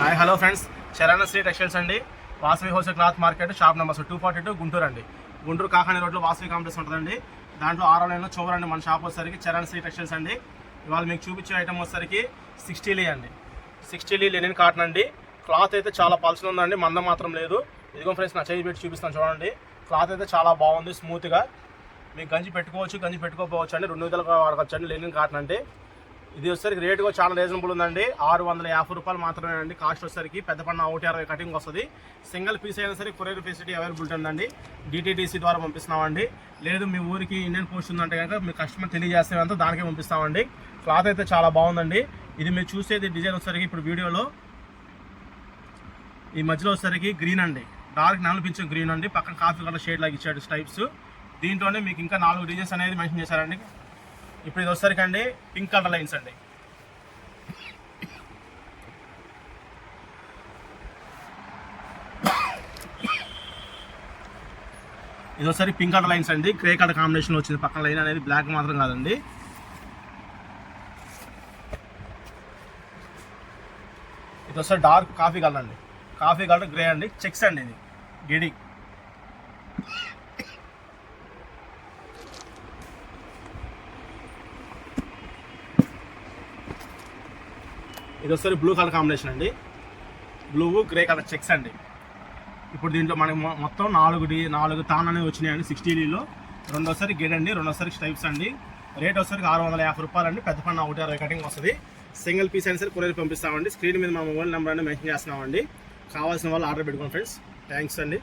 Hi hello friends, Charan Sri textiles అండి. Vasavi wholesale cloth market, shop number 242 Guntur అండి. గుంటూరు కాకాని రోడ్లో వాసవి కాంప్లెక్స్ ఉంటుందండి. దాంట్లో 6వ లైన్లో చూడండి మన షాప్ వచ్చేసరికి చరణ్ శ్రీ టెక్స్టైల్స్ అండి. ఇవాళ మీకు చూపించే ఐటమ్ వచ్చేసరికి 60 లీ అండి. 60 లీ లెనిన్ కాటన్ అండి. క్లాత్ అయితే చాలా పల్చగా ఉందండి, మందం మాత్రం లేదు. ఇదిగో ఫ్రెండ్స్, నా చేయి పెట్టి చూపిస్తాను చూడండి. క్లాత్ అయితే చాలా బాగుంది, స్మూత్గా. మీకు గంజి పెట్టుకోవచ్చు, గంజి పెట్టుకోకపోవచ్చు అండి. 2 విధాలుగా వాడవచ్చు అండి లెనిన్ కాటన్ అంటే. ఇది వచ్చేసరికి రేటు కూడా చాలా రీజనబుల్ ఉందండి. 650 రూపాయలు మాత్రమే అండి కాస్ట్. వచ్చేసరికి పెద్ద పన్న 160 కటింగ్ వస్తుంది. సింగిల్ పీస్ అయినా సరే కొరియర్ ఫెసిలిటీ అవైలబిలిటీ ఉందండి. DTDC ద్వారా పంపిస్తున్నామండి. లేదు మీ ఊరికి ఇండియన్ పోస్ట్ ఉందంటే కనుక మీ కస్టమర్ తెలియజేస్తే అంతా దానికే పంపిస్తామండి. క్లాత్ అయితే చాలా బాగుందండి. ఇది మీరు చూసేది డిజైన్ వచ్చేసరికి ఇప్పుడు వీడియోలో ఈ మధ్యలో వచ్చేసరికి గ్రీన్ అండి, డార్క్ నలుపించిన గ్రీన్ అండి. పక్కన కాఫీ కలర్ షేడ్ లాగా ఇచ్చాడు స్టైప్స్. దీంట్లోనే మీకు ఇంకా 4 డిజైన్స్ అనేది మెన్షన్ చేశారండి. ఇప్పుడు ఇది వచ్చేసరికి అండి పింక్ కలర్ లైన్స్ అండి. ఇది వచ్చేసరికి పింక్ కలర్ లైన్స్ అండి. గ్రే కలర్ కాంబినేషన్ వచ్చింది. పక్కన లైన్ అనేది బ్లాక్ మాత్రం కాదండి. ఇది వచ్చేసరికి డార్క్ కాఫీ కలర్ అండి. కాఫీ కలర్ గ్రే అండి. చెక్స్ అండి. ఇది గిడి. ఇది వస్తుంది బ్లూ కలర్ కాంబినేషన్ అండి. బ్లూ గ్రే కలర్ చెక్స్ అండి. ఇప్పుడు దీంట్లో మనకి మొత్తం 4 తాన్ అనేవి వచ్చినాయండి 60 లీలో. రెండోసారి గేడ్ అండి, రెండోసారి స్టైప్స్ అండి. రేట్ వచ్చేసరికి 650 రూపాయలు అండి. పెద్ద పన్న 160 కటింగ్ వస్తుంది. సింగిల్ పీస్ అయినా సరే కొరియర్ పంపిస్తామండి. స్క్రీన్ మీద మా మొబైల్ నెంబర్ అనేది మెన్షన్ చేస్తున్నామండి. కావాల్సిన వాళ్ళు ఆర్డర్ పెట్టుకోండి ఫ్రెండ్స్. థ్యాంక్స్ అండి.